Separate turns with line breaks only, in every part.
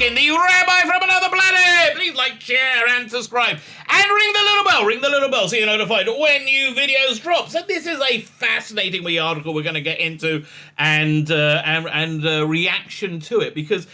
Lebetkin, the Rabbi from another planet. Please like, share, and subscribe. And ring the little bell so you're notified when new videos drop. So this is a fascinating wee article we're going to get into and reaction to it, because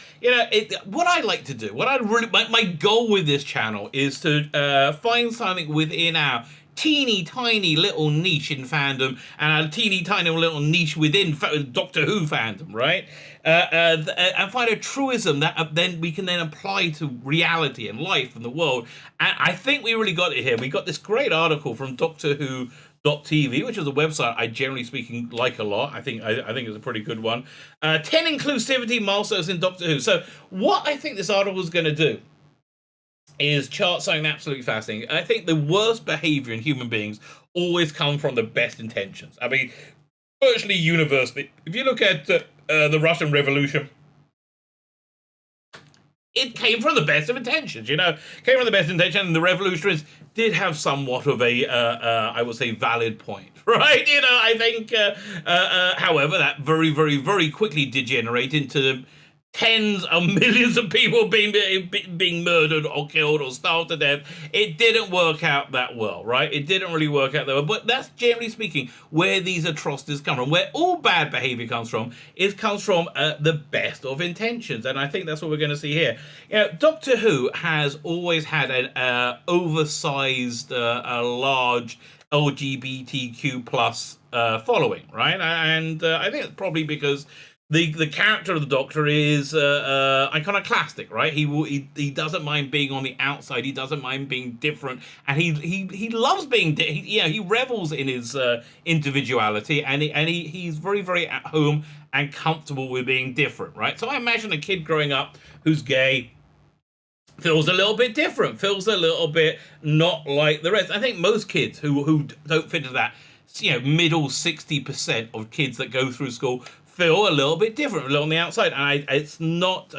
what I like to do, my goal with this channel is to find something within our teeny tiny little niche in fandom and a teeny tiny little niche within Doctor Who fandom, right? And find a truism that then we can then apply to reality and life and the world. And I think we really got it here. We got this great article from Doctor Who .tv, which is a website I generally speaking like a lot. I think it's a pretty good one. 10 inclusivity milestones in Doctor Who. So what I think this article is going to do is chart something absolutely fascinating. I think the worst behavior in human beings always come from the best intentions. I mean, virtually universally. If you look at the Russian Revolution, it came from the best of intentions, came from the best intention, and the revolutionaries did have somewhat of a, I would say, valid point, right? I think, however, that very, very, very quickly degenerated into tens of millions of people being murdered or killed or starved to death. It didn't work out that well, right? It didn't really work out that well. But that's generally speaking where these atrocities come from. Where all bad behavior comes from, it comes from the best of intentions. And I think that's what we're going to see here. Doctor Who has always had an oversized, a large LGBTQ plus following, right? And I think it's probably because the character of the Doctor is iconoclastic, right? He doesn't mind being on the outside. He doesn't mind being different, and he loves being. He revels in his individuality, and he's very, very at home and comfortable with being different, right? So I imagine a kid growing up who's gay feels a little bit different, feels a little bit not like the rest. I think most kids who don't fit into that, middle 60% of kids that go through school feel a little bit different, a little on the outside. And it's not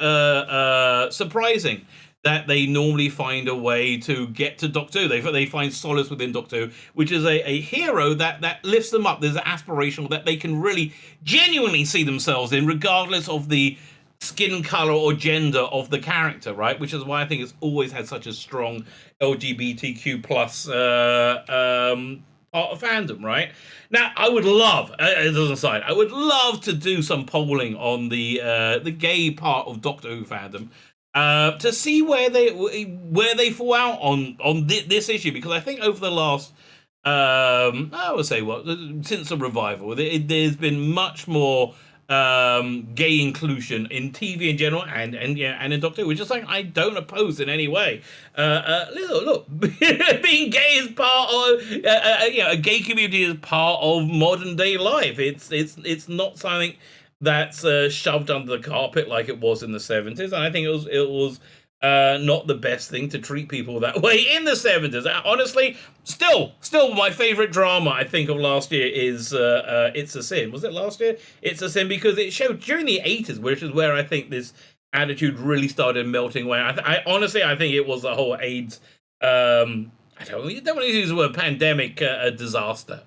surprising that they normally find a way to get to Doctor Who. They find solace within Doctor Who, which is a hero that lifts them up. There's an aspirational that they can really genuinely see themselves in, regardless of the skin color or gender of the character, right? Which is why I think it's always had such a strong LGBTQ plus part of fandom, right? Now, I would love, as an aside, I would love to do some polling on the gay part of Doctor Who fandom to see where they fall out on this issue, because I think over the last I would say since the revival, there's been much more gay inclusion in TV in general and in Doctor Who, which is something I don't oppose in any way. Look, being gay is part of a gay community is part of modern day life. It's not something that's shoved under the carpet like it was in the 70s, and I think it was not the best thing to treat people that way in the 70s. Honestly, still my favorite drama I think of last year is It's a Sin. Was it last year? It's a Sin, because it showed during the 80s, which is where I think this attitude really started melting away. I honestly think it was the whole AIDS I don't want to use the word pandemic, a disaster,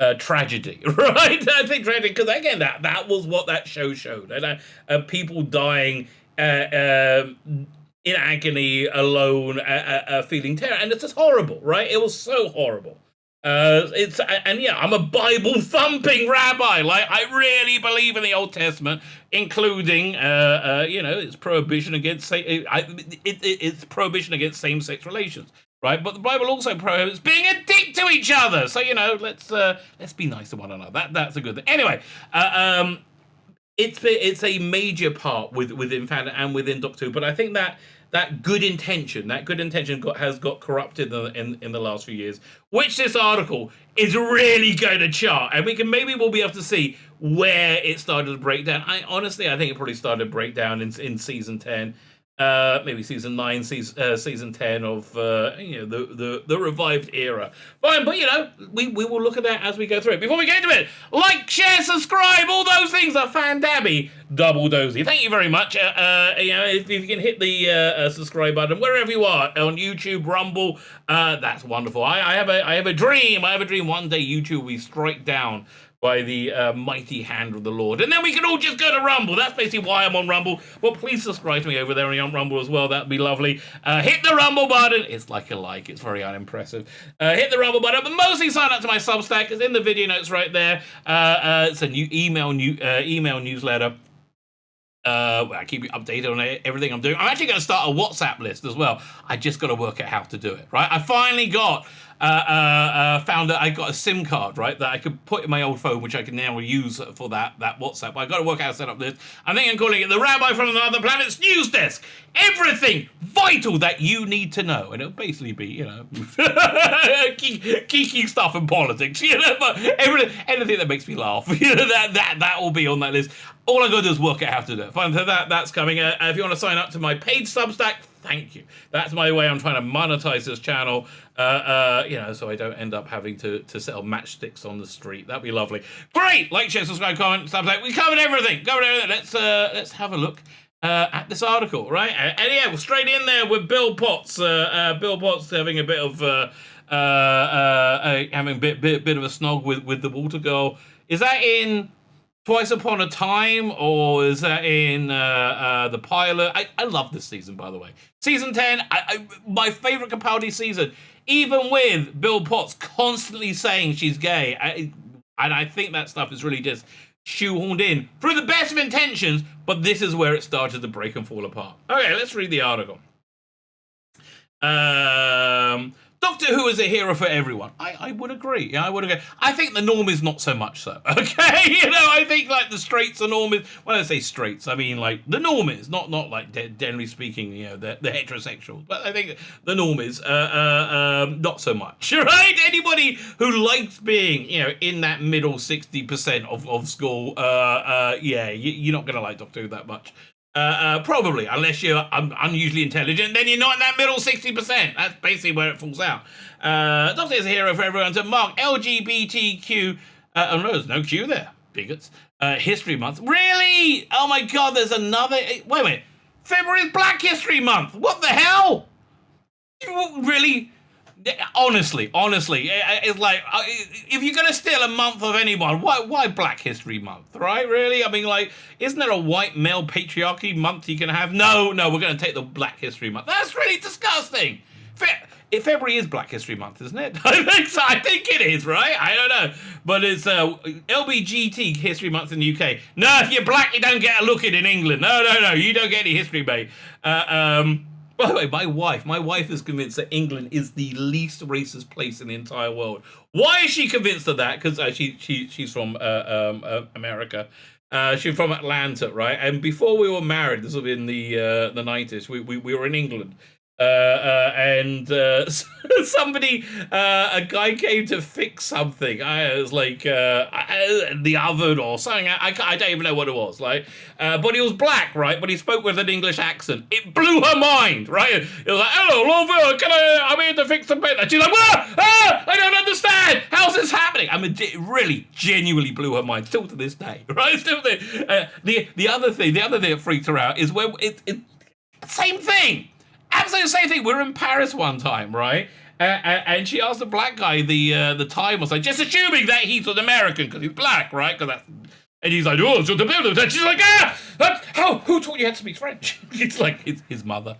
a tragedy, right? I think tragedy, because again, that was what that show showed, and people dying in agony, alone, feeling terror, and it's just horrible, right? It was so horrible. I'm a Bible thumping rabbi. Like, I really believe in the Old Testament, including, its prohibition against it's prohibition against same-sex relations, right? But the Bible also prohibits being a dick to each other. So let's be nice to one another. That's a good thing. Anyway, it's a major part within fandom and within Doctor Who, but I think that good intention has got corrupted in the last few years, which this article is really going to chart, and we'll be able to see where it started to break down. I think it probably started to break down in season 10. Maybe season 9, season 10 of the revived era. Fine, but we will look at that as we go through it. Before we get into it, like, share, subscribe, all those things are fan-dabby, double dozy. Thank you very much. If you can hit the subscribe button wherever you are, on YouTube, Rumble, that's wonderful. I have a dream. One day YouTube will strike down by the mighty hand of the Lord. And then we can all just go to Rumble. That's basically why I'm on Rumble. Well, please subscribe to me over there on Rumble as well. That'd be lovely. Hit the Rumble button. It's like a like. It's very unimpressive. Hit the Rumble button, but mostly sign up to my Substack. It's in the video notes right there. It's a new email newsletter. I keep you updated on everything I'm doing. I'm actually going to start a WhatsApp list as well. I just got to work out how to do it, right? I finally found that I got a SIM card, right, that I could put in my old phone, which I can now use for that WhatsApp. But I got to work out how to set up this. I think I'm calling it the Rabbi from Another Planet's News Desk. Everything vital that you need to know. And it'll basically be, you know, geeky stuff in politics, you know, but anything that makes me laugh, you know, that will be on that list. All I got to do is work out how to do it. Fine, so that's coming. If you want to sign up to my paid Substack, thank you. That's my way. I'm trying to monetize this channel, you know, so I don't end up having to sell matchsticks on the street. That'd be lovely. Great. Like, share, subscribe, comment, Substack. We covered everything. Let's have a look at this article, right? And yeah, we're straight in there with Bill Potts. Bill Potts having a bit of having a bit of a snog with the water girl. Is that in Twice Upon a Time, or is that in the pilot? I love this season, by the way. Season 10, my favorite Capaldi season, even with Bill Potts constantly saying she's gay. And I think that stuff is really just shoehorned in through the best of intentions, but this is where it started to break and fall apart. Okay, let's read the article. Doctor Who is a hero for everyone. I would agree. Yeah, I would agree. I think the norm is not so much so. Okay, you know, I think like the straights are norm is. When I say straights, I mean like the norm is not like generally speaking, you know, the heterosexual. But I think the norm is not so much. Right? Anybody who likes being, you know, in that middle 60% of school, yeah, you're not gonna like Doctor Who that much. Probably, unless you're unusually intelligent, then you're not in that middle 60%. That's basically where it falls out. Doctor is a hero for everyone to mark LGBTQ. Oh no, there's no Q there. Bigots. History Month. Really? Oh my God, there's another. Wait a minute. February's Black History Month. What the hell? Really? Honestly, it's like, if you're going to steal a month of anyone, why Black History Month, right? Really? I mean, like, isn't there a white male patriarchy month you can have? No, we're going to take the Black History Month. That's really disgusting. February is Black History Month, isn't it? I think it is, right? I don't know. But it's LBGT History Month in the UK. No, if you're black, you don't get a look in England. No, you don't get any history, mate. By the way, my wife is convinced that England is the least racist place in the entire world. Why is she convinced of that? Because she's from America. She's from Atlanta, right? And before we were married, this was in the 90s, we were in England. And somebody, a guy came to fix something. It was like the oven or something. I don't even know what it was. Like, but he was black, right? But he spoke with an English accent. It blew her mind, right? It was like, "Hello, Lord, I'm here to fix the bed." And she's like, I don't understand. How's this happening? I mean, it really, genuinely blew her mind. Still to this day, right? Still the other thing that freaked her out is when same thing. Absolutely the same thing. We were in Paris one time, right? And she asked the black guy the time was like, just assuming that he's an American because he's black, right? And he's like, oh, so the building. And she's like, who taught you how to speak French? It's like his mother.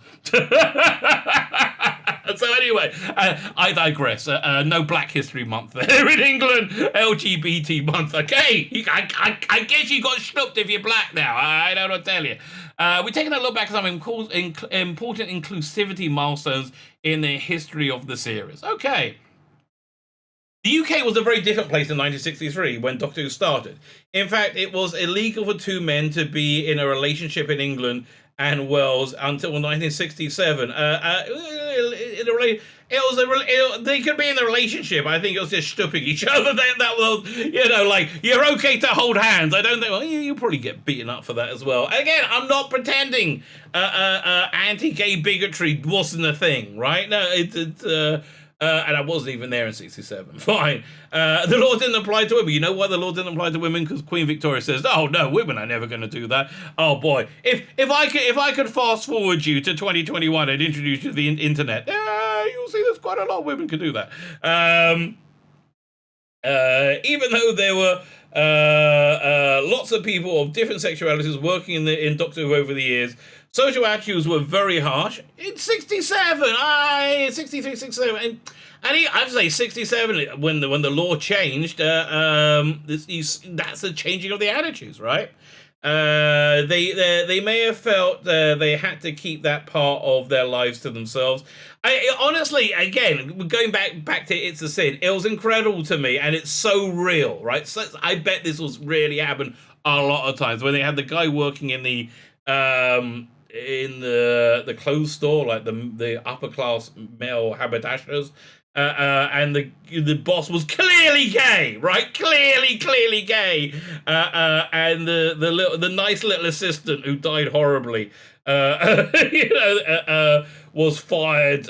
So anyway, I digress. No Black History Month there in England. LGBT month. Okay, I guess you got snooped if you're black now. I don't know what to tell you. We're taking a look back at some important inclusivity milestones in the history of the series. Okay. The UK was a very different place in 1963 when Doctor Who started. In fact, it was illegal for two men to be in a relationship in England and Wales until 1967. They could be in a relationship. I think it was just stooping each other. That was, you know, like, you're okay to hold hands. I don't think, well, you probably get beaten up for that as well. Again, I'm not pretending anti-gay bigotry wasn't a thing, right? No, and I wasn't even there in 67. Fine. The law didn't apply to women. You know why the law didn't apply to women? Because Queen Victoria says, "Oh no, women are never going to do that." Oh boy, if I could fast forward you to 2021 and introduce you to the internet, you'll see there's quite a lot of women could do that. Even though there were Lots of people of different sexualities working in Doctor Who over the years. Social attitudes were very harsh. In 67, 63, 67, and I have to say 67 when the law changed. That's the changing of the attitudes, right? They may have felt they had to keep that part of their lives to themselves. Honestly, again, going back to It's a Sin, it was incredible to me, and it's so real, right? So I bet this was really happened a lot of times when they had the guy working in the clothes store, like the upper class male haberdashers. And the boss was clearly gay, right? Clearly gay. And the nice little assistant who died horribly, was fired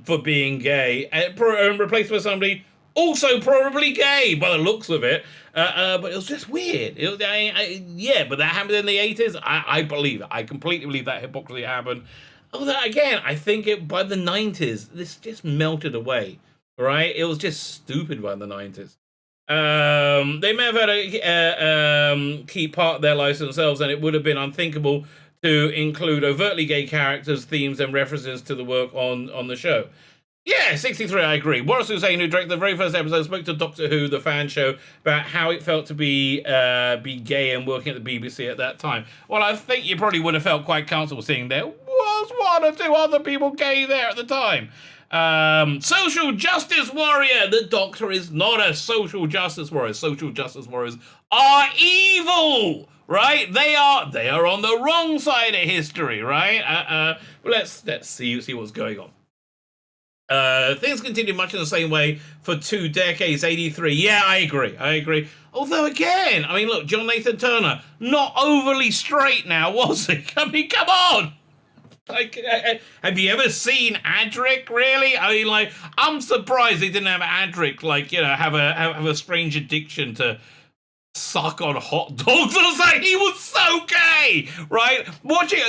for being gay and replaced by somebody also probably gay by the looks of it. But it was just weird. But that happened in the 80s. I believe it. I completely believe that hypocrisy happened. Although, again, I think by the 90s, this just melted away, right? It was just stupid by the 90s. They may have had to keep part of their lives themselves, and it would have been unthinkable to include overtly gay characters, themes, and references to the work on the show. Yeah, 63, I agree. Boris Hussein, who directed the very first episode, spoke to Doctor Who, the fan show, about how it felt to be gay and working at the BBC at that time. Well, I think you probably would have felt quite comfortable seeing there was one or two other people gay there at the time. Social justice warrior. The Doctor is not a social justice warrior. Social justice warriors are evil, right? They are on the wrong side of history, right? Let's see what's going on. Things continued much in the same way for 2 decades, 83. Yeah, I agree. Although, again, I mean, look, John Nathan Turner, not overly straight now, was he? I mean, come on! Like, have you ever seen Adric, really? I mean, like, I'm surprised they didn't have Adric, like, have a strange addiction to suck on hot dogs or something. He was so gay, right? Watching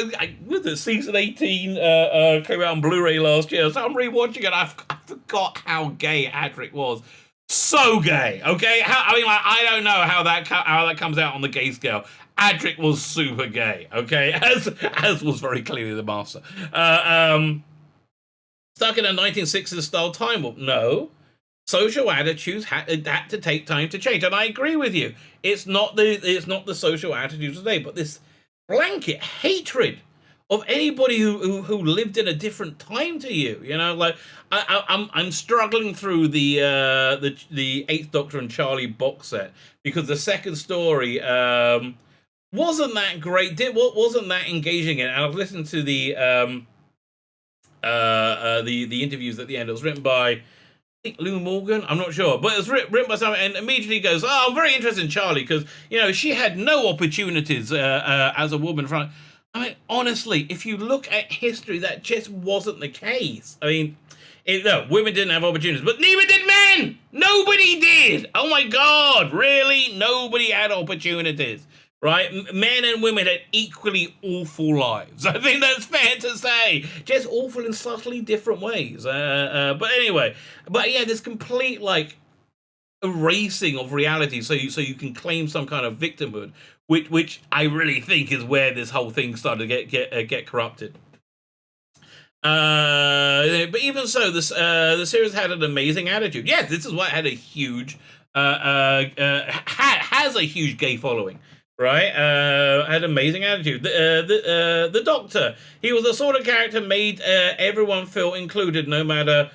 with the season 18 came out on Blu-ray last year, so I'm rewatching it. I forgot how gay Adric was. So gay, okay? I don't know how that comes out on the gay scale. Adric was super gay, okay? As was very clearly the Master. Stuck in a 1960s style time warp? No. Social attitudes had to take time to change, and I agree with you. It's not the social attitudes today, but this blanket hatred of anybody who lived in a different time to you. Like I'm struggling through the 8th Doctor and Charlie box set because the second story wasn't that great. Wasn't that engaging, and I've listened to the interviews at the end. It was written by, I think, Lou Morgan, I'm not sure, but it was written by someone, and immediately goes, I'm very interested in Charlie because she had no opportunities as a woman. I mean, honestly, if you look at history, that just wasn't the case. I mean, women didn't have opportunities, but neither did men. Nobody did. Oh my God, really? Nobody had opportunities. Right? Men and women had equally awful lives. I think that's fair to say. Just awful in subtly different ways. But anyway, there's complete erasing of reality, so you can claim some kind of victimhood, which I really think is where this whole thing started to get corrupted. But even so, the series had an amazing attitude. Yes, this is why it had a huge has a huge gay following. Right, had amazing attitude. The Doctor, he was the sort of character made everyone feel included, no matter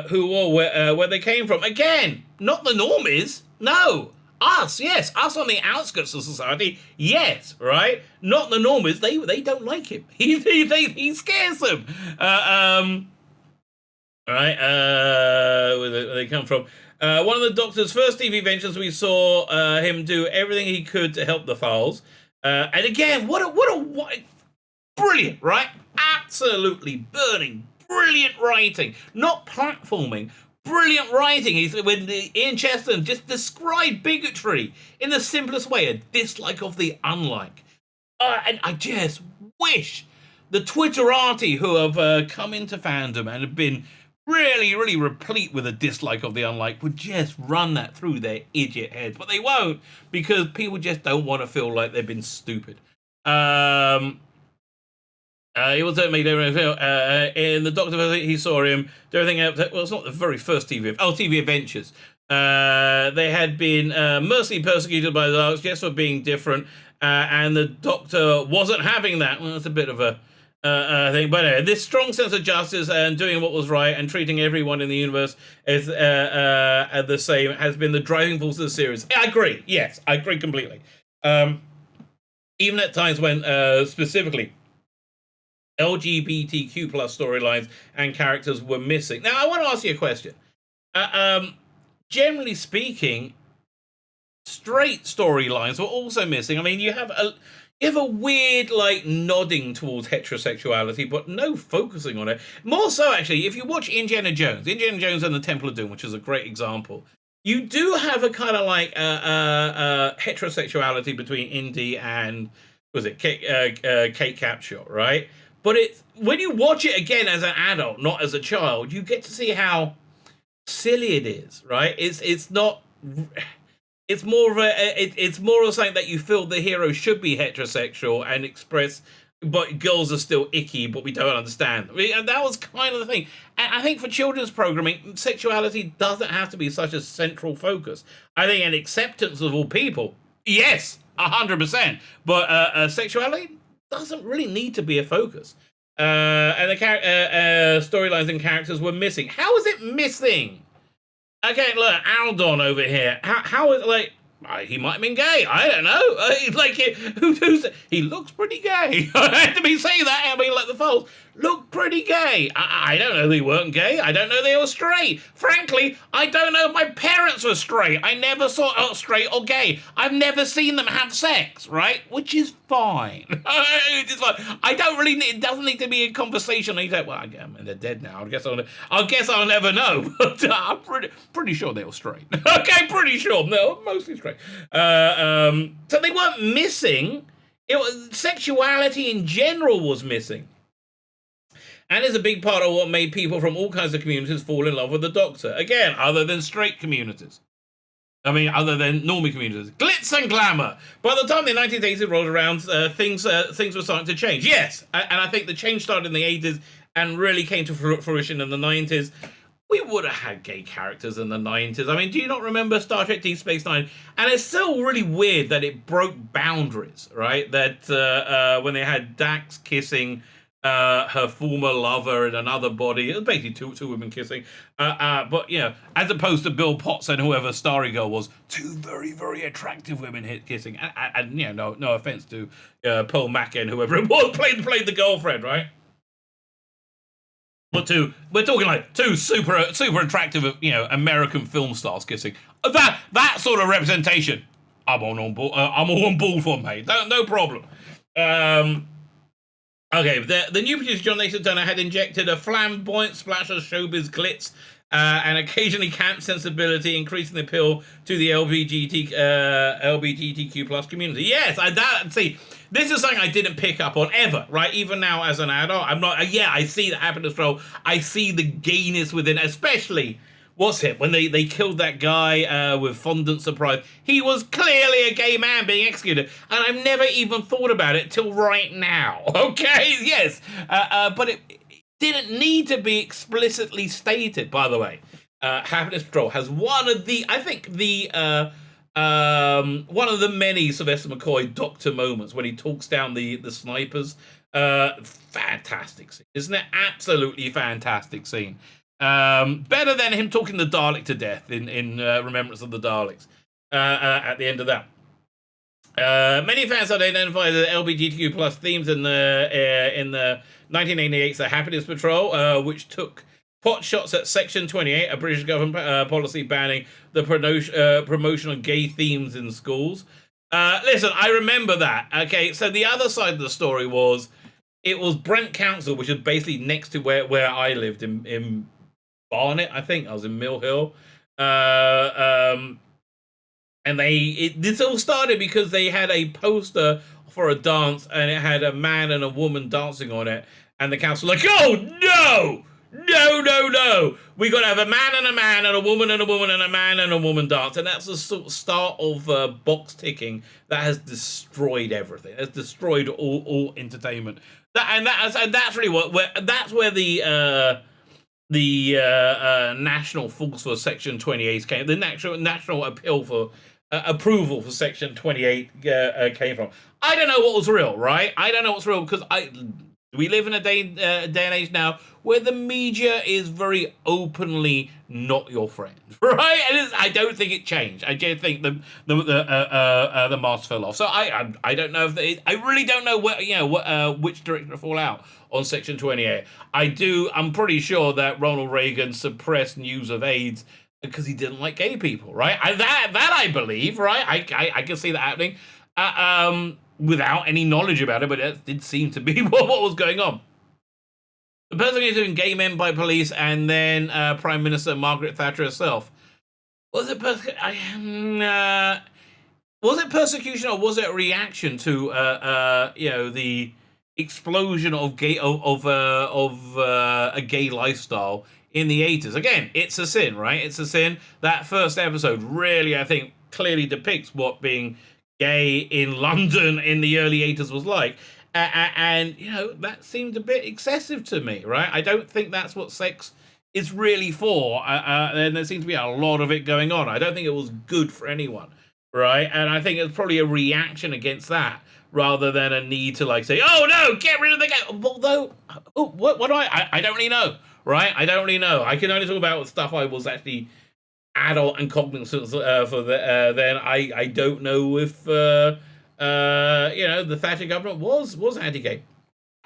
who or where they came from. Again, not the normies. No, us. Yes, us on the outskirts of society. Yes, right. Not the normies. They don't like him. He scares them. Right. Where they come from. One of the Doctor's first TV ventures, we saw him do everything he could to help the Files. And again, what a brilliant, right? Absolutely burning, brilliant writing. Not platforming, brilliant writing. When Ian Chesterton just described bigotry in the simplest way, a dislike of the unlike. And I just wish the Twitterati who have come into fandom and have been really, really replete with a dislike of the unlike, would just run that through their idiot heads. But they won't, because people just don't want to feel like they've been stupid. He was made everything. In the Doctor, he saw him do everything else. Well, it's not the very first TV Adventures. They had been mercilessly persecuted by the Daleks just for being different, and the Doctor wasn't having that. Well, that's a bit of a thing. But this strong sense of justice and doing what was right and treating everyone in the universe as the same has been the driving force of the series. I agree. Yes, I agree completely. Even at times when specifically LGBTQ plus storylines and characters were missing. Now, I want to ask you a question. Generally speaking, straight storylines were also missing. I mean, you have a weird like nodding towards heterosexuality, but no focusing on it. More so, actually, if you watch Indiana Jones and the Temple of Doom, which is a great example, you do have a kind of like heterosexuality between Indy and Kate Capshaw, right? But when you watch it again as an adult, not as a child, you get to see how silly it is, right? It's not. It's more of something that you feel the hero should be heterosexual and express, but girls are still icky, but we don't understand. I mean, and that was kind of the thing. And I think for children's programming, sexuality doesn't have to be such a central focus. I think an acceptance of all people, yes, 100%. But sexuality doesn't really need to be a focus. And the storylines and characters were missing. How is it missing? Okay, look, Aldon over here. How is, like, he might have been gay. I don't know. He looks pretty gay. I had to be saying that. I mean, like the folks look pretty gay. I don't know they weren't gay. I don't know they were straight. Frankly, I don't know if my parents were straight. I never saw straight or gay. I've never seen them have sex, right? Which is fine. It's fine. I don't really need. It doesn't need to be a conversation. You say, well, I mean, they're dead now. I guess I'll never know. But I'm pretty sure they were straight. Okay, pretty sure. No, mostly straight. So they weren't missing. Sexuality in general was missing. And is a big part of what made people from all kinds of communities fall in love with the Doctor. Again, other than straight communities. I mean, other than normie communities. Glitz and glamour. By the time the 1980s rolled around, things were starting to change. Yes, and I think the change started in the 80s and really came to fruition in the 90s. We would have had gay characters in the 90s. I mean, do you not remember Star Trek Deep Space Nine? And it's still really weird that it broke boundaries, right? That when they had Dax kissing her former lover in another body. It was basically two women kissing. But, you know, as opposed to Bill Potts and whoever Starry Girl was, two very, very attractive women kissing. And you know, no offense to Pearl Mackie and whoever it was played the girlfriend, right? But we're talking like two super attractive, you know, American film stars kissing. That sort of representation, I'm on board. I'm all on board for, mate. No problem. Okay, the new producer John Nathan Turner had injected a flamboyant splash of showbiz glitz and occasionally camp sensibility, increasing the appeal to the LGBTQ plus community. Yes, see. This is something I didn't pick up on ever, right? Even now as an adult, I'm not. I see the happiness role. I see the gayness within, especially. What's it? When they killed that guy with fondant surprise. He was clearly a gay man being executed. And I've never even thought about it till right now. Okay? Yes. But it didn't need to be explicitly stated, by the way. Happiness Patrol has one of the many Sylvester McCoy Doctor moments when he talks down the snipers. Fantastic scene. Isn't it? Absolutely fantastic scene. Better than him talking the Dalek to death in Remembrance of the Daleks at the end of that. Many fans had identified the LGBTQ plus themes in the 1988's The Happiness Patrol, which took pot shots at Section 28, a British government policy banning the promotion of gay themes in schools. Listen, I remember that. Okay, so the other side of the story was it was Brent Council, which is basically next to where I lived in Barnet, I think. I was in Mill Hill. And this all started because they had a poster for a dance and it had a man and a woman dancing on it. And the council were like, oh, No. We got to have a man and a man and a woman and a woman and a man and a woman dance. And that's the sort of start of box ticking that has destroyed everything. It's destroyed all entertainment. That's really that's where the national force for Section 28 came. The national appeal for approval for Section 28 came from. I don't know what was real, right? I don't know what's real because we live in a day and age now where the media is very openly not your friend, right? And I don't think it changed. I just think the mask fell off. So I don't know if I really don't know which direction to fall out on Section 28. I'm pretty sure that Ronald Reagan suppressed news of AIDS because he didn't like gay people, right? That I believe, right? I can see that happening. Without any knowledge about it, but it did seem to be what was going on. The persecution of gay men by police, and then Prime Minister Margaret Thatcher herself. Was it persecution, or was it a reaction to the explosion of a gay lifestyle in the 80s? Again, it's a sin, right? It's a sin. That first episode really, I think, clearly depicts what being gay in London in the early 80s was like. And that seemed a bit excessive to me, right? I don't think that's what sex is really for. And there seems to be a lot of it going on. I don't think it was good for anyone, right? And I think it's probably a reaction against that rather than a need to say, oh no, get rid of the gay. Although, what do I don't really know, right? I don't really know. I can only talk about stuff I was actually adult and cognizant for then. I don't know if the Thatcher government was anti-gay.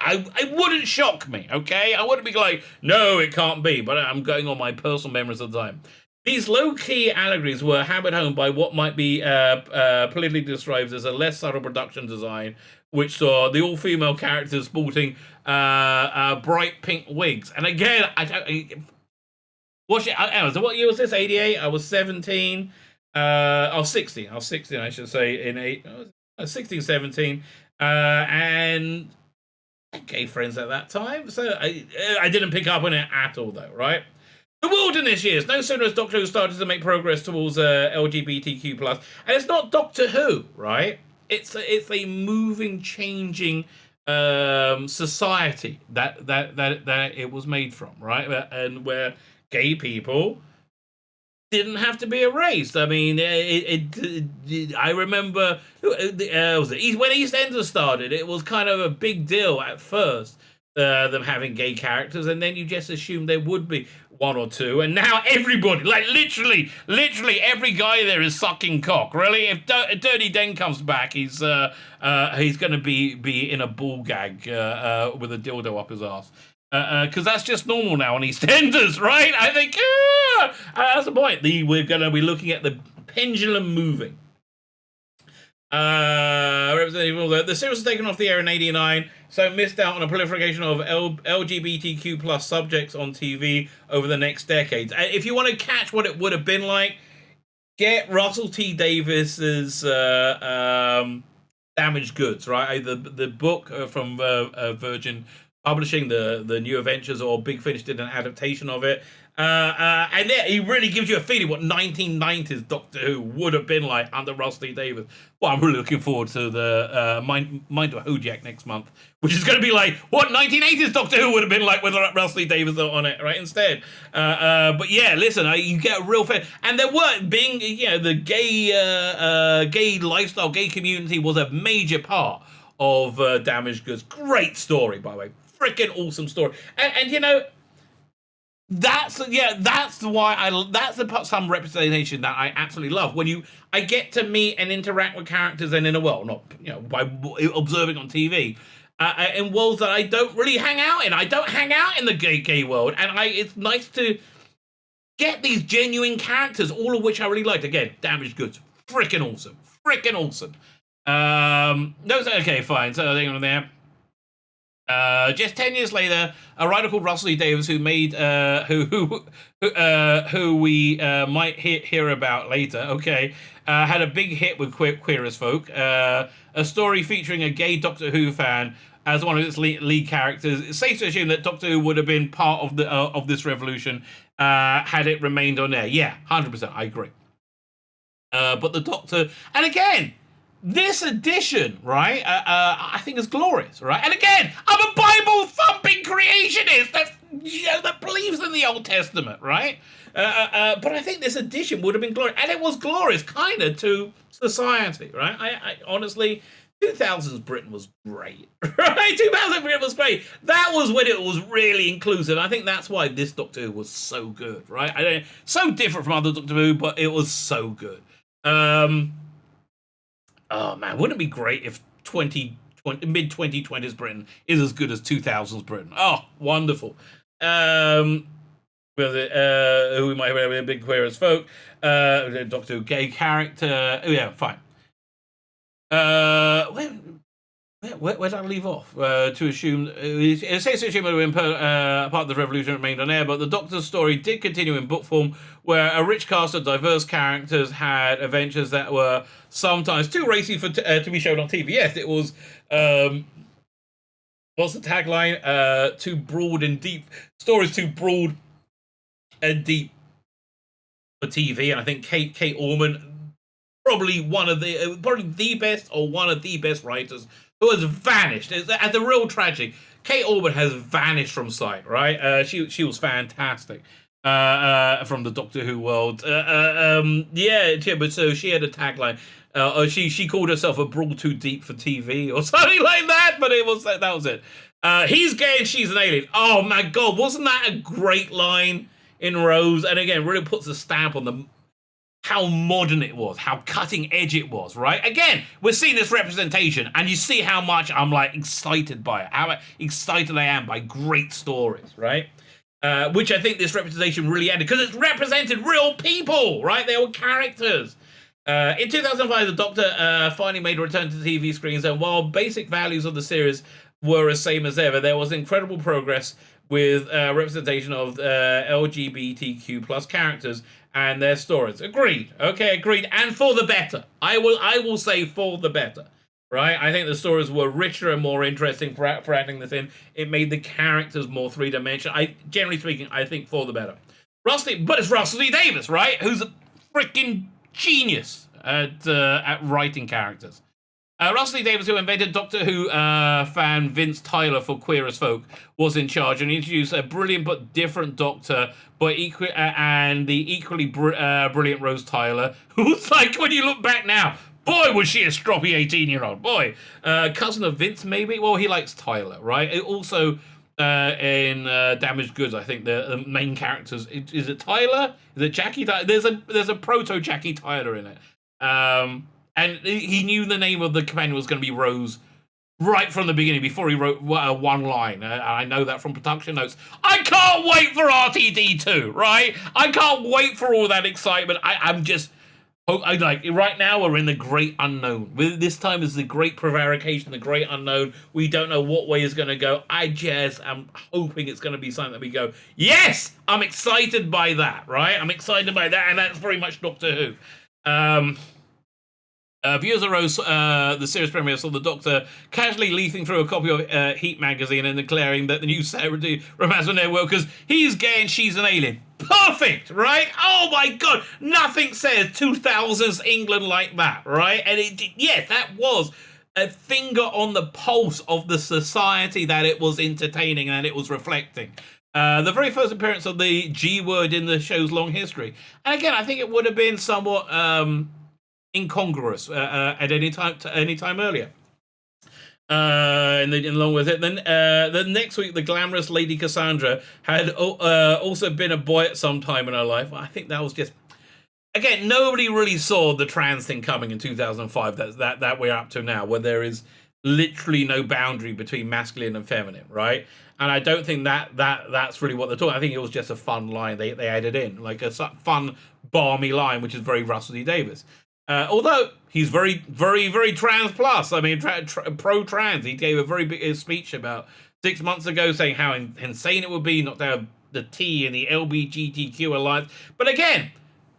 It wouldn't shock me, okay? I wouldn't be like, no, it can't be, but I'm going on my personal memories of the time. These low-key allegories were hammered home by what might be politically described as a less subtle production design, which saw the all-female characters sporting bright pink wigs. And again, so what year was this? 88? I was 17. 16. I was 16, I should say, in 16, 17. And I had gay friends at that time. So I didn't pick up on it at all, though, right? The wilderness years. No sooner has Doctor Who started to make progress towards LGBTQ+. And it's not Doctor Who, right? It's a moving, changing society that it was made from, right? And where gay people didn't have to be erased. I mean, I remember when EastEnders started, it was kind of a big deal at first, them having gay characters, and then you just assumed there would be one or two, and now everybody, literally every guy there is sucking cock. Really, if Dirty Den comes back, he's going to be in a ball gag with a dildo up his ass. Because that's just normal now on EastEnders, right? I think that's the point. We're going to be looking at the pendulum moving. The series was taken off the air in '89, so missed out on a proliferation of LGBTQ plus subjects on TV over the next decades. If you want to catch what it would have been like, get Russell T Davies's Damaged Goods, right? The book from Virgin Publishing, the New Adventures, or Big Finish did an adaptation of it. And yeah, he really gives you a feeling what 1990s Doctor Who would have been like under Russell T Davies. Well, I'm really looking forward to the Mind of Hojak next month, which is going to be like what 1980s Doctor Who would have been like with Russell T Davies on it, right? Instead, but yeah, listen, you get a real fan, and there were being the gay lifestyle, gay community was a major part of Damaged Goods. Great story, by the way, freaking awesome story, and that's why that's some representation that I absolutely love. When I get to meet and interact with characters and by observing on TV, in worlds that I don't really hang out in. I don't hang out in the gay world, and it's nice to get these genuine characters, all of which I really liked. Again, Damaged Goods, freaking awesome. Okay, fine. So I think on there. Just 10 years later, a writer called Russell T Davies, who made who we might hear about later, okay, had a big hit with Queer as Folk, a story featuring a gay Doctor Who fan as one of its lead characters. It's safe to assume that Doctor Who would have been part of this revolution had it remained on air. Yeah, 100%, I agree. But the Doctor, and again, this edition, right, I think is glorious, right? And again, I'm a Bible-thumping creationist that believes in the Old Testament, right? But I think this edition would have been glorious. And it was glorious, kind of, to society, right? I honestly, 2000s Britain was great, right? 2000s Britain was great. That was when it was really inclusive. I think that's why this Doctor Who was so good, right? So different from other Doctor Who, but it was so good. Oh man, wouldn't it be great if mid 2020s Britain is as good as 2000s Britain? Oh, wonderful. Who might have a big Queer as Folk, Doctor Who gay character. Oh yeah, fine. Where did I leave off? To assume it's safe to assume that when part of the revolution remained on air, but the Doctor's story did continue in book form, where a rich cast of diverse characters had adventures that were sometimes too racy for to be shown on TV. Yes, it was. What's the tagline? Too broad and deep. Stories too broad and deep for TV, and I think Kate Orman, probably the best or one of the best writers, who has vanished. It's a real tragedy. Kate Orman has vanished from sight, right? She was fantastic from the Doctor Who world. Yeah, but so she had a tagline. She called herself a brawl too deep for TV or something like that. But that was it. He's gay and she's an alien. Oh my God, wasn't that a great line in Rose? And again, really puts a stamp on how modern it was, how cutting edge it was, right? Again, we're seeing this representation, and you see how much I'm like excited by it, how excited I am by great stories, right? Which I think this representation really added, because it's represented real people, right? They were characters. In 2005, the Doctor finally made a return to the TV screens, and while basic values of the series were the same as ever, there was incredible progress with representation of LGBTQ plus characters and their stories. Agreed. Okay, agreed. And for the better. I will say for the better. Right? I think the stories were richer and more interesting for adding this in. It made the characters more three-dimensional. Generally speaking, I think for the better. But it's Russell T Davies, right? Who's a freaking genius at writing characters. Russell T Davies, who invented Doctor Who fan Vince Tyler for Queer as Folk, was in charge and introduced a brilliant but different Doctor, but and the equally brilliant Rose Tyler, who's like, when you look back now, boy, was she a stroppy 18-year-old. Boy. Cousin of Vince, maybe? Well, he likes Tyler, right? It also, in Damaged Goods, I think the main characters, is it Tyler? Is it Jackie Tyler? There's a proto-Jackie Tyler in it. And he knew the name of the companion was going to be Rose right from the beginning, before he wrote one line. I know that from production notes. I can't wait for RTD2, right? I can't wait for all that excitement. I'm just... right now we're in the great unknown. This time is the great prevarication, the great unknown. We don't know what way it's going to go. I just am hoping it's going to be something that we go, yes, I'm excited by that, right? I'm excited by that, and that's very much Doctor Who. Viewers arose the series premiere saw the Doctor casually leafing through a copy of Heat magazine and declaring that the new Saturday romance on their world because he's gay and she's an alien. Perfect, right? Oh my God, nothing says 2000s England like that, right? And yes, that was a finger on the pulse of the society that it was entertaining and it was reflecting. The very first appearance of the G word in the show's long history. And again, I think it would have been somewhat incongruous at any time earlier. And along with it, then next week, the glamorous Lady Cassandra had also been a boy at some time in her life. I think that was just, again, nobody really saw the trans thing coming in 2005. That we're up to now, where there is literally no boundary between masculine and feminine, right? And I don't think that's really what they're talking. I think it was just a fun line they added in, like a fun, balmy line, which is very Russell T Davies. Although he's very, very, very trans plus. I mean, pro-trans. He gave a very big speech about 6 months ago saying how insane it would be not to have the T in the LGBTQ alliance. But again,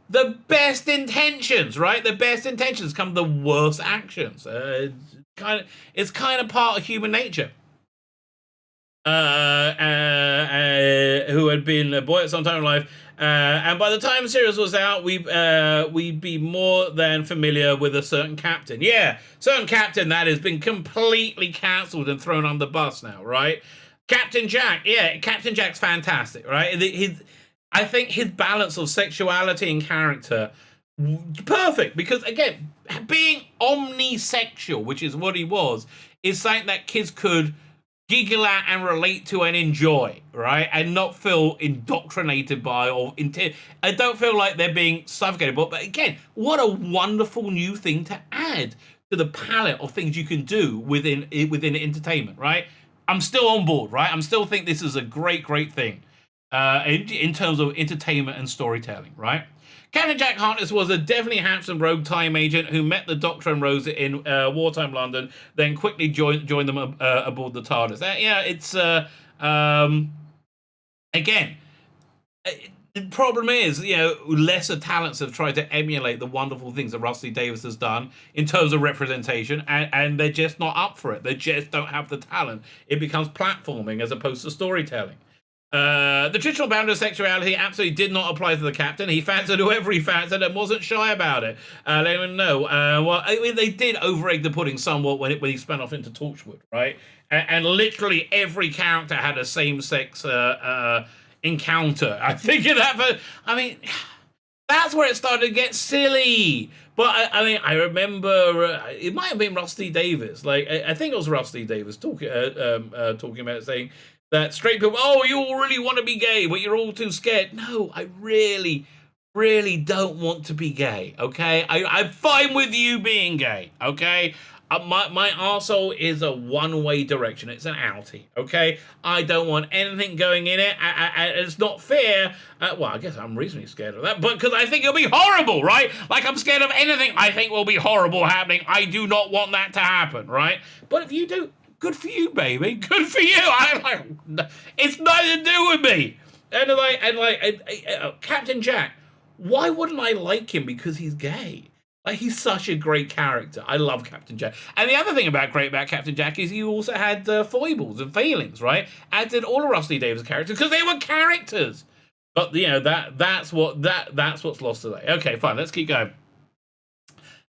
the best intentions, right? The best intentions come the worst actions. It's kind of part of human nature. Who had been a boy at some time in life, and by the time the series was out, we'd be more than familiar with a certain captain. Yeah, certain captain that has been completely cancelled and thrown on the bus now, right? Captain Jack, yeah, Captain Jack's fantastic, right? I think his balance of sexuality and character, perfect, because again, being omnisexual, which is what he was, is something that kids could giggle at and relate to and enjoy, right? And not feel indoctrinated by I don't feel like they're being suffocated. But again, what a wonderful new thing to add to the palette of things you can do within entertainment, right? I'm still on board, right? I'm still think this is a great thing in terms of entertainment and storytelling, right? Captain Jack Harkness was a definitely handsome rogue time agent who met the Doctor and Rose in wartime London, then quickly joined them aboard the TARDIS. It's again. The problem is, lesser talents have tried to emulate the wonderful things that Russell T Davies has done in terms of representation, and they're just not up for it. They just don't have the talent. It becomes platforming as opposed to storytelling. The traditional boundary of sexuality absolutely did not apply to the captain. He fancied whoever he fancied and wasn't shy about it. Let him know. They did over-egg the pudding somewhat when he spun off into Torchwood, right? And literally every character had a same-sex encounter. I think of that, but that's where it started to get silly. But I remember it might have been Russell T Davies. I think it was Russell T Davies talking about it, saying that straight people, you all really want to be gay, but you're all too scared. No, I really, really don't want to be gay, okay? I'm fine with you being gay, okay? My arsehole is a one-way direction. It's an outie, okay? I don't want anything going in it. It's not fair. I guess I'm reasonably scared of that, but because I think it'll be horrible, right? Like, I'm scared of anything I think will be horrible happening. I do not want that to happen, right? But if you do, good for you, baby. Good for you. It's nothing to do with me. And Captain Jack, why wouldn't I like him because he's gay? He's such a great character. I love Captain Jack. And the other thing about Captain Jack is he also had foibles and failings, right? As did all of Russell T Davies' characters, because they were characters. But that's what's lost today. Okay, fine. Let's keep going.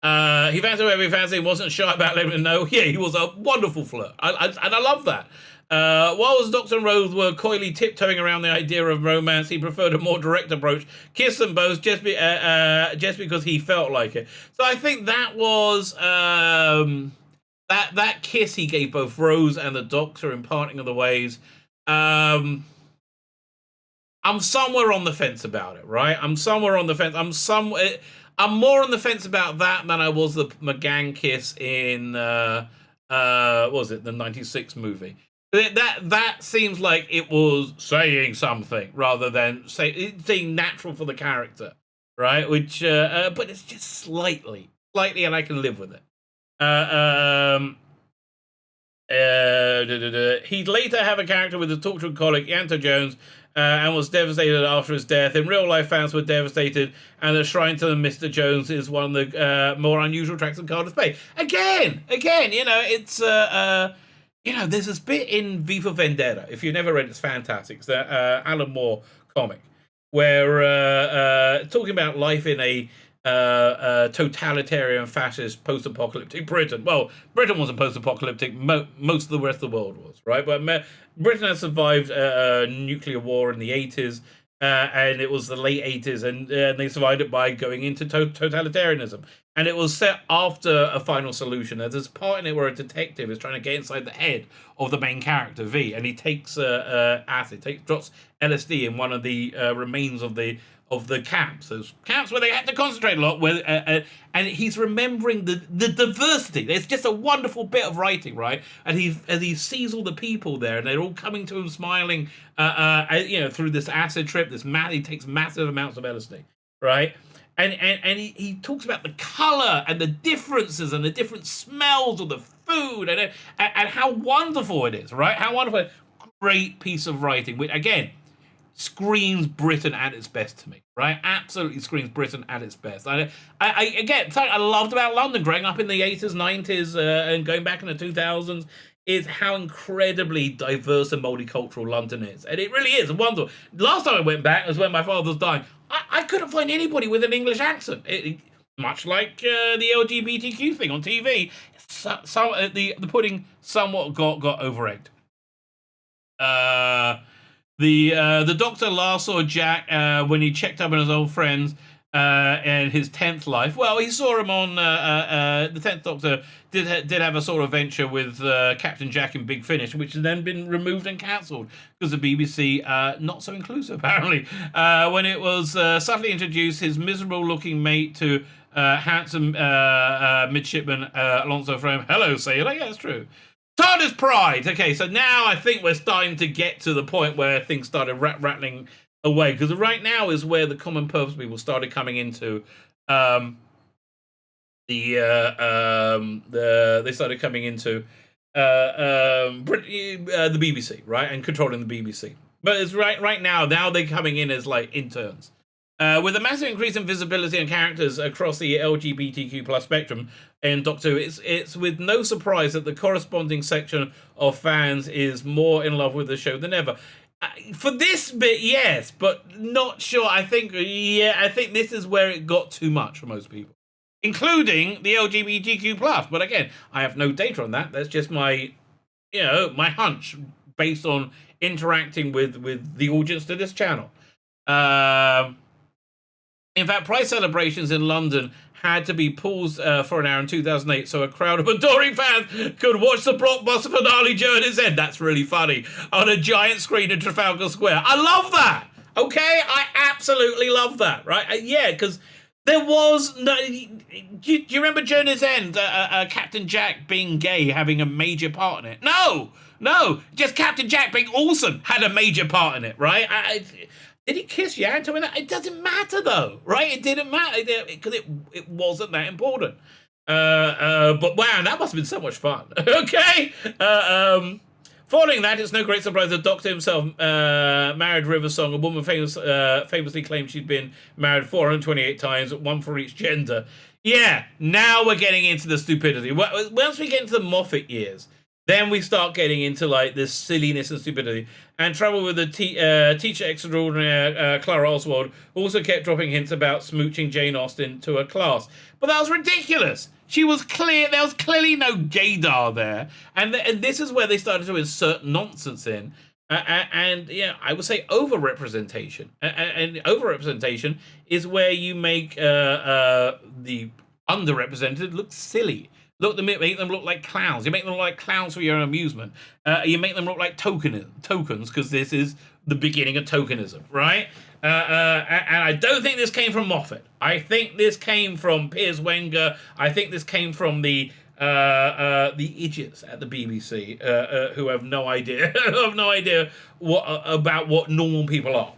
He fancied whoever he fancied, wasn't shy about letting him know. Yeah, he was a wonderful flirt. And I love that. While Doctor and Rose were coyly tiptoeing around the idea of romance, he preferred a more direct approach, kiss them both just because he felt like it. So I think that was that kiss he gave both Rose and the Doctor in Parting of the Ways. I'm somewhere on the fence about it, right? I'm somewhere on the fence. I'm more on the fence about that than I was the McGann kiss in what was it, the 96 movie. That seems like it was saying something rather than saying natural for the character, right? Which, but it's just slightly, and I can live with it. He'd later have a character with a tortured colleague, Yanto Jones, and was devastated after his death. In real life, fans were devastated, and the shrine to Mr. Jones is one of the more unusual tracks in Cardiff Bay. Again, it's there's this bit in V for Vendetta. If you've never read it, it's fantastic. It's the Alan Moore comic, where talking about life in a totalitarian, fascist, post-apocalyptic Britain. Well, Britain wasn't post-apocalyptic. Most of the rest of the world was, right? But Britain had survived a nuclear war in the 80s, and it was the late 80s, and they survived it by going into totalitarianism. And it was set after a final solution. There's this part in it where a detective is trying to get inside the head of the main character, V, and he takes acid, drops LSD in one of the remains of the camps. Those camps where they had to concentrate a lot, and he's remembering the diversity. There's just a wonderful bit of writing, right? And as he sees all the people there, and they're all coming to him smiling, through this acid trip. He takes massive amounts of LSD, right? And he talks about the color and the differences and the different smells of the food, and how wonderful it is, right? How wonderful. Great piece of writing, which, again, screams Britain at its best to me, right? Absolutely screams Britain at its best. Again, something I loved about London growing up in the 80s, 90s, and going back in the 2000s is how incredibly diverse and multicultural London is. And it really is wonderful. Last time I went back was when my father was dying. I couldn't find anybody with an English accent. Much like the LGBTQ thing on TV, the pudding somewhat got over-egged. The doctor last saw Jack when he checked up on his old friends and his 10th life. Well, he saw him on the 10th Doctor did have a sort of venture with Captain Jack in Big Finish, which has then been removed and cancelled because the BBC not so inclusive apparently when it was subtly introduced his miserable looking mate to handsome midshipman Alonso Frome. Hello, sailor. Yeah, that's true. TARDIS Pride. Okay, so now I think we're starting to get to the point where things started rattling away, because right now is where the common purpose people started coming into they started coming into the BBC, right, and controlling the BBC. But it's right now they're coming in as like interns. With a massive increase in visibility and characters across the LGBTQ plus spectrum in Doctor Who, it's with no surprise that the corresponding section of fans is more in love with the show than ever. For this bit, yes, but not sure. I think this is where it got too much for most people, including the LGBTQ plus. But again, I have no data on that. That's just my hunch based on interacting with the audience to this channel. In fact, Pride celebrations in London had to be paused for an hour in 2008 so a crowd of adoring fans could watch the blockbuster finale Journey's End. That's really funny. On a giant screen in Trafalgar Square. I love that. Okay? I absolutely love that, right? Yeah, because there was no... Do you remember Journey's End? Captain Jack being gay having a major part in it? No! Just Captain Jack being awesome had a major part in it, right? Did he kiss Yanto in that? It doesn't matter, though, right? It didn't matter because it wasn't that important. But wow, that must have been so much fun. Okay. Following that, it's no great surprise the Doctor himself married River Song, a woman famously claimed she'd been married 428 times, one for each gender. Yeah, now we're getting into the stupidity. Once we get into the Moffat years, then we start getting into like this silliness and stupidity. And trouble with the teacher extraordinaire Clara Oswald also kept dropping hints about smooching Jane Austen to her class. But that was ridiculous. There was clearly no gaydar there. And this is where they started to insert nonsense in. And I would say overrepresentation. And overrepresentation is where you make the underrepresented look silly. Make them look like clowns. You make them look like clowns for your own amusement. You make them look like tokens, because this is the beginning of tokenism, right? And I don't think this came from Moffat. I think this came from Piers Wenger. I think this came from the idiots at the BBC who have no idea, about what normal people are.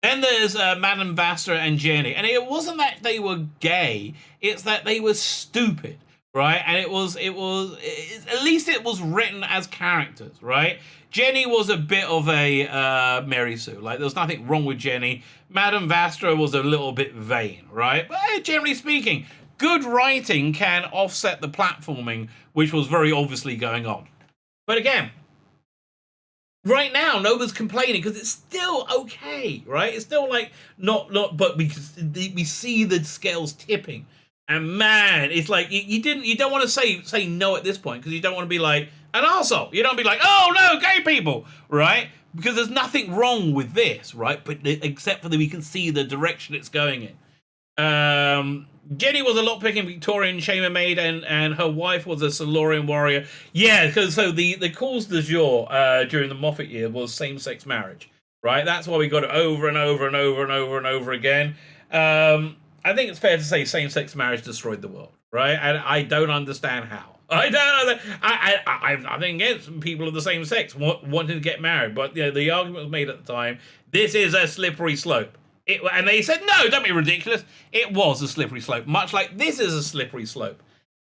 Then there's Madame Vastra and Jenny. And it wasn't that they were gay, it's that they were stupid, right? And it was at least it was written as characters, right? Jenny was a bit of a Mary Sue. Like, there was nothing wrong with Jenny. Madame Vastra was a little bit vain, right? But generally speaking, good writing can offset the platforming, which was very obviously going on. But again, right now, nobody's complaining because it's still okay, right? It's still like not, but we see the scales tipping, and man, it's like you don't want to say no at this point because you don't want to be like an arsehole. You don't be like, oh no, gay people, right? Because there's nothing wrong with this, right? But except for that, we can see the direction it's going in. Jenny was a lockpicking Victorian chambermaid, and her wife was a Silurian warrior. Yeah, because so the cause du jour during the Moffat year was same-sex marriage, right? That's why we got it over and over and over and over and over again. I think it's fair to say same-sex marriage destroyed the world, right? And I don't understand how. I don't know. I'm nothing against people of the same sex wanting to get married, but the argument was made at the time, this is a slippery slope. And they said, no, don't be ridiculous. It was a slippery slope, much like this is a slippery slope.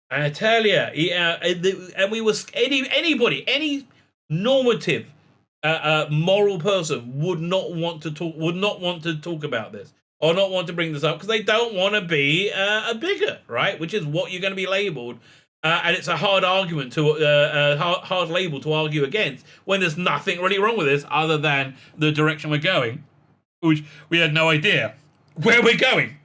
I tell you, and we was any normative, moral person would not want to talk about this or not want to bring this up because they don't want to be a bigot, right? Which is what you're going to be labeled, and it's a hard argument hard label to argue against when there's nothing really wrong with this other than the direction we're going, which we had no idea where we're going.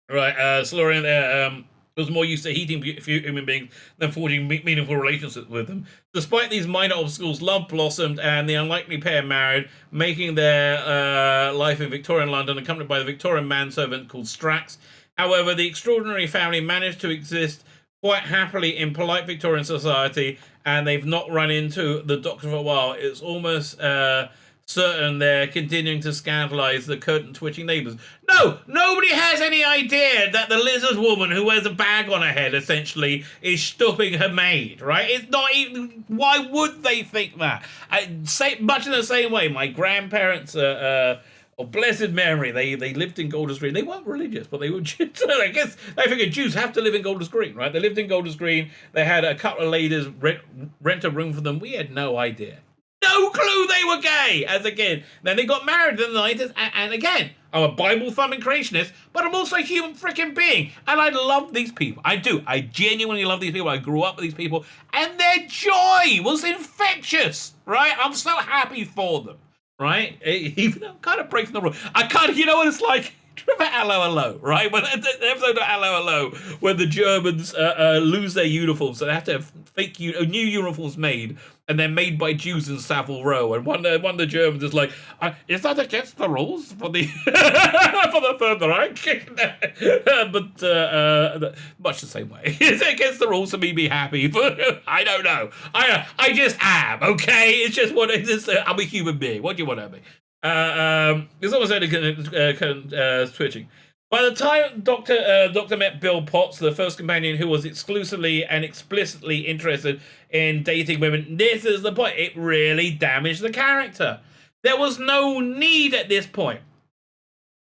Right, Solarian was more used to heating human beings than forging meaningful relationships with them. Despite these minor obstacles, love blossomed and the unlikely pair married, making their life in Victorian London, accompanied by the Victorian manservant called Strax. However, the extraordinary family managed to exist quite happily in polite Victorian society, and they've not run into the Doctor for a while. It's almost certain they're continuing to scandalize the curtain-twitching neighbors. No, nobody has any idea that the lizard woman who wears a bag on her head, essentially, is stopping her maid, right? It's not even... Why would they think that? Much in the same way, my grandparents... of blessed memory, they lived in Golders Green. They weren't religious, but they were Jews. I guess they figured Jews have to live in Golders Green, right? They lived in Golders Green. They had a couple of ladies rent a room for them. We had no idea. No clue they were gay as a kid. Then they got married in the 90s. And again, I'm a Bible-thumbing creationist, but I'm also a human freaking being. And I love these people. I do. I genuinely love these people. I grew up with these people. And their joy was infectious, right? I'm so happy for them, right? Even though I'm kind of breaking the rule. I can't, you know what it's like? Remember Hello Hello, right? When the episode of Hello Hello, when the Germans lose their uniforms, so they have to have new uniforms made, and they're made by Jews in Savile Row. And one of the Germans is like, "Is that against the rules for the for the Third Reich?" But much the same way. Is it against the rules for me to be happy? But I don't know. I just am. Okay, it's just what it is. I'm a human being. What do you want of me? There's almost only switching. By the time Doctor met Bill Potts, the first companion who was exclusively and explicitly interested in dating women, this is the point. It really damaged the character. There was no need at this point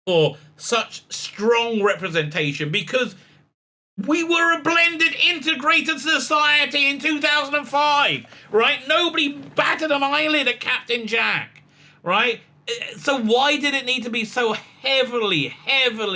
for such strong representation because we were a blended, integrated society in 2005, right? Nobody batted an eyelid at Captain Jack, right? So why did it need to be so heavily hit over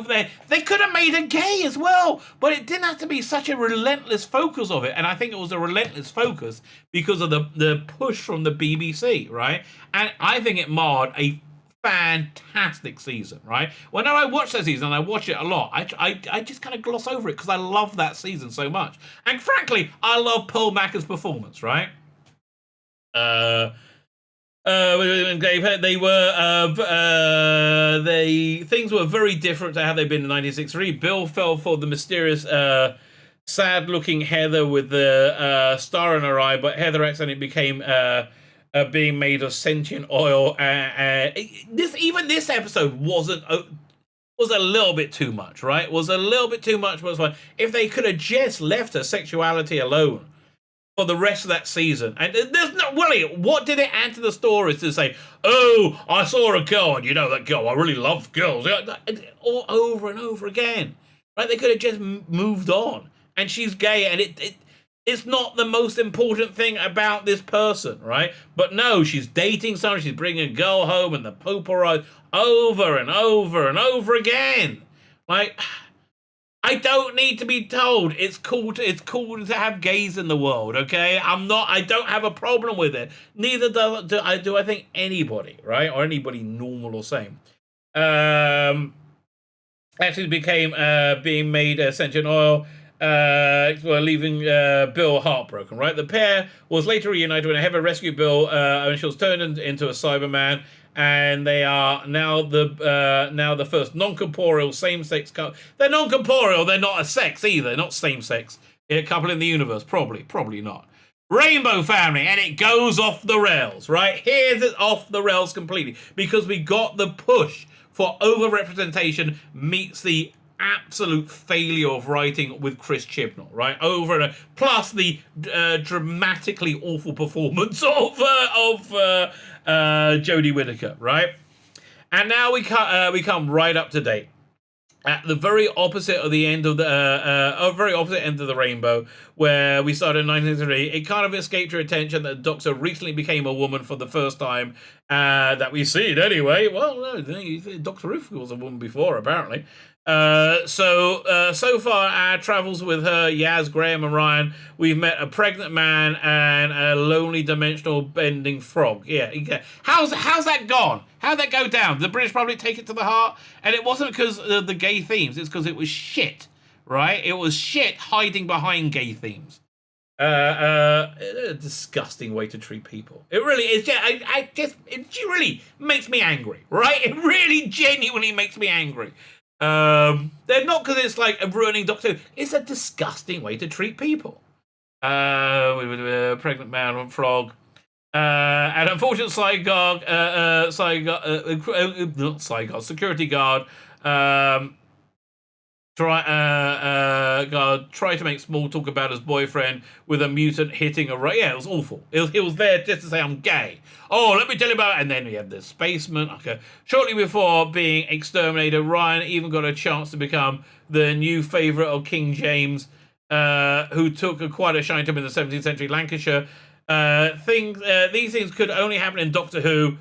there? They could have made it gay as well, but it didn't have to be such a relentless focus of it. And I think it was a relentless focus because of the push from the BBC, right? And I think it marred a fantastic season, right? Whenever I watch that season, I watch it a lot, I just kind of gloss over it because I love that season so much. And frankly, I love Pearl Macker's performance, right? Things were very different to how they'd been in 1963. Bill fell for the mysterious, sad-looking Heather with the star in her eye, but Heather accidentally became being made of sentient oil. This episode was a little bit too much, right? Was a little bit too much, but it was fine. If they could have just left her sexuality alone for the rest of that season. And there's no, Willie, what did it add to the story to say, oh, I saw a girl, and you know that girl, I really love girls. All over and over again. Right? They could have just moved on. And she's gay, and it's not the most important thing about this person, right? But no, she's dating someone, she's bringing a girl home, and the Pope arrives over and over and over again. Like, I don't need to be told it's cool to have gays in the world, okay? I don't have a problem with it. Neither do I think anybody, right? Or anybody normal or sane. Actually became being made sentient oil, leaving Bill heartbroken, right? The pair was later reunited when Heather rescued Bill and she was turned into a Cyberman. And they are now the first non-corporeal same-sex couple. They're non-corporeal. They're not a sex either. They're not same-sex couple in the universe. Probably not. Rainbow family, and it goes off the rails, right? Here's it off the rails completely because we got the push for over-representation meets the absolute failure of writing with Chris Chibnall, right? Plus the dramatically awful performance of Jodie Whittaker, right? And now we come right up to date. at the very opposite of the end of the very opposite end of the rainbow, where we started in 1983, it kind of escaped your attention that the Doctor recently became a woman for the first time, that we've seen anyway. Well, no, Doctor Ruth was a woman before, apparently. So far, our travels with her, Yaz, Graham, and Ryan, we've met a pregnant man and a lonely dimensional bending frog. Yeah. How's that gone? How'd that go down? Did the British public take it to the heart? And it wasn't because of the gay themes, it's because it was shit, right? It was shit hiding behind gay themes. A disgusting way to treat people. It really is. Yeah, it really makes me angry, right? It really genuinely makes me angry. They're not because it's like a ruining Doctor Who. It's a disgusting way to treat people. With a pregnant man and frog. An unfortunate security guard. Try to make small talk about his boyfriend with a mutant hitting a yeah, it was awful. He was there just to say I'm gay. Oh, let me tell you about it. And then we had the spaceman. Okay. Shortly before being exterminated, Ryan even got a chance to become the new favourite of King James, who took quite a shine to him in the 17th century Lancashire. These things could only happen in Doctor Who.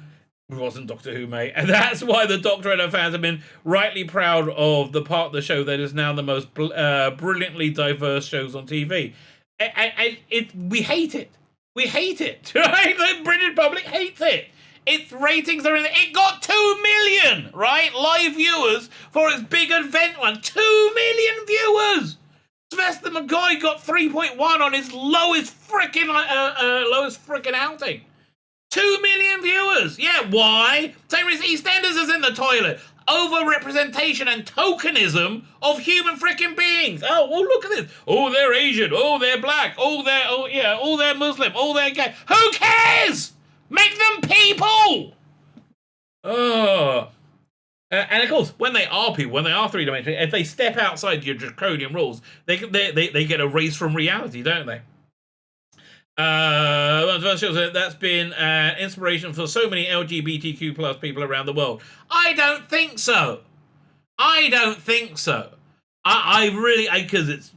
It wasn't Doctor Who, mate. And that's why the Doctor and her fans have been rightly proud of the part of the show that is now the most brilliantly diverse shows on TV. We hate it. We hate it, right? The British public hates it. Its ratings are in it got 2 million, right? Live viewers for its big event one. 2 million viewers! Sylvester McCoy got 3.1 on his lowest freaking outing. 2 million viewers. Yeah, why? Same reason EastEnders is in the toilet. Over-representation and tokenism of human freaking beings. Oh, well, look at this. Oh, they're Asian. Oh, they're black. Oh, they're Muslim. Oh, they're gay. Who cares? Make them people. Oh. And of course, when they are people, when they are three-dimensional, if they step outside your draconian rules, they get erased from reality, don't they? That's been an inspiration for so many LGBTQ plus people around the world. I don't think so. I really, because it's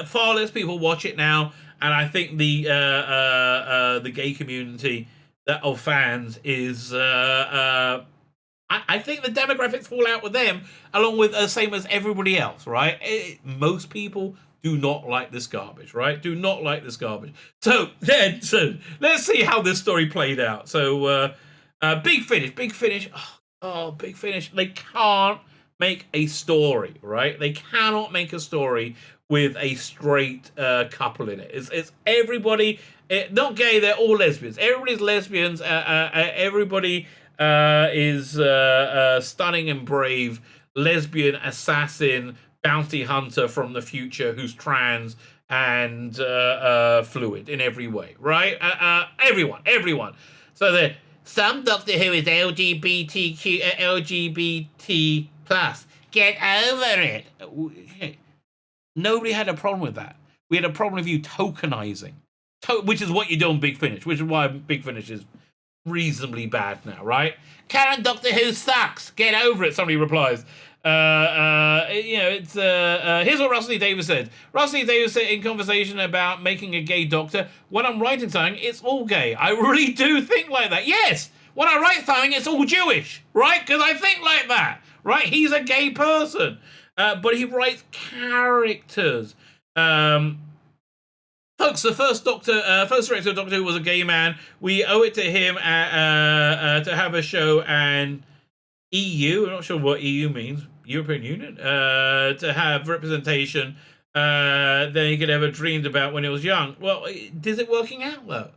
far less people watch it now, and I think the gay community of fans is. I think the demographics fall out with them, along with the same as everybody else, right? Most people do not like this garbage, right? Do not like this garbage. So let's see how this story played out. So Big Finish. Oh, Big Finish. They can't make a story, right? They cannot make a story with a straight couple in it. It's everybody, not gay, they're all lesbians. Everybody's lesbians. Everybody is stunning and brave lesbian assassin bounty hunter from the future who's trans and fluid in every way, right? Everyone. So some Doctor Who is LGBT plus. Get over it. Nobody had a problem with that. We had a problem with you tokenizing, which is what you do on Big Finish, which is why Big Finish is reasonably bad now, right? Karen Doctor Who sucks. Get over it, somebody replies. Here's what Russell T Davies said. Russell T Davies said in conversation about making a gay Doctor, when I'm writing something, it's all gay. I really do think like that. Yes, when I write something, it's all Jewish, right? Because I think like that, right? He's a gay person, but he writes characters. Folks, the first director of Doctor Who was a gay man. We owe it to him to have a show and EU, I'm not sure what EU means, European Union, to have representation than he could ever dreamed about when he was young. Well, is it working out though?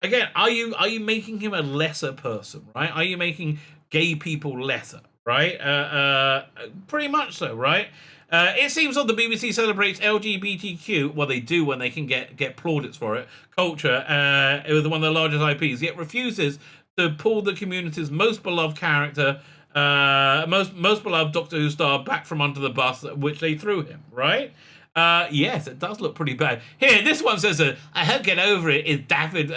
Again, are you making him a lesser person, right? Are you making gay people lesser, right? Pretty much so, right? It seems that the BBC celebrates LGBTQ, well, they do when they can get plaudits for it, culture, with one of the largest IPs, yet refuses to pull the community's most beloved character, most beloved Doctor Who star back from under the bus, which they threw him, right? Yes, it does look pretty bad. Here, this one says, I hope get over it is Daffyd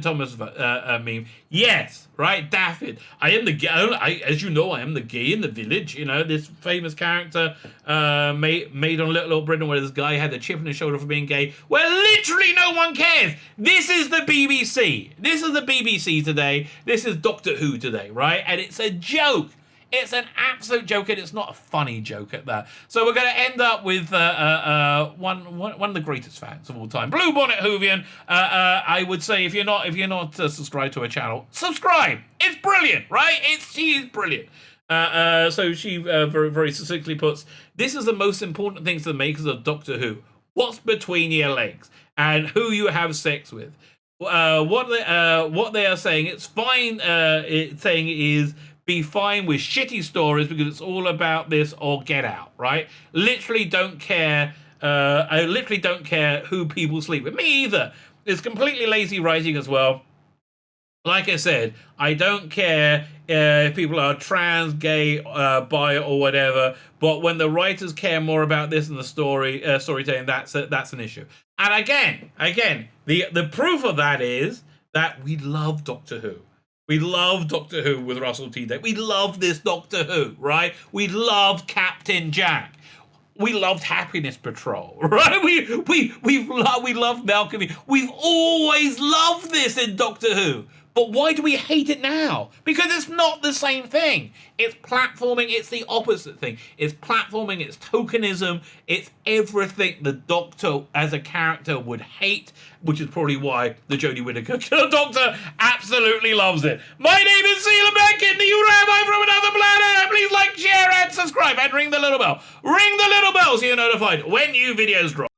Thomas meme. Yes, right, Daffyd. I am the gay, as you know, I am the gay in the village. You know, this famous character made on Little Britain where this guy had a chip on his shoulder for being gay, where literally no one cares. This is the BBC. This is the BBC today. This is Doctor Who today, right? And it's a joke. It's an absolute joke, and it's not a funny joke at that. So we're going to end up with one of the greatest fans of all time, Blue Bonnet Hoovian. I would say if you're not subscribed to her channel, subscribe. It's brilliant, right? She's brilliant. So she very very succinctly puts, this is the most important thing to the makers of Doctor Who. What's between your legs and who you have sex with. What they are saying, it's fine. Saying is, be fine with shitty stories because it's all about this or get out, right? Literally don't care. I literally don't care who people sleep with. Me either. It's completely lazy writing as well. Like I said, I don't care if people are trans, gay, bi, or whatever. But when the writers care more about this than the storytelling, that's an issue. And again, the proof of that is that we love Doctor Who. We love Doctor Who with Russell T Davies. We love this Doctor Who, right? We love Captain Jack. We loved Happiness Patrol, right? We love Malcolm. We've always loved this in Doctor Who. But why do we hate it now? Because it's not the same thing. It's platforming. It's the opposite thing. It's platforming. It's tokenism. It's everything the Doctor as a character would hate, which is probably why the Jodie Whittaker Doctor absolutely loves it. My name is Tzvi Lebetkin, the Rabbi from another planet. Please like, share, and subscribe, and ring the little bell. Ring the little bell so you're notified when new videos drop.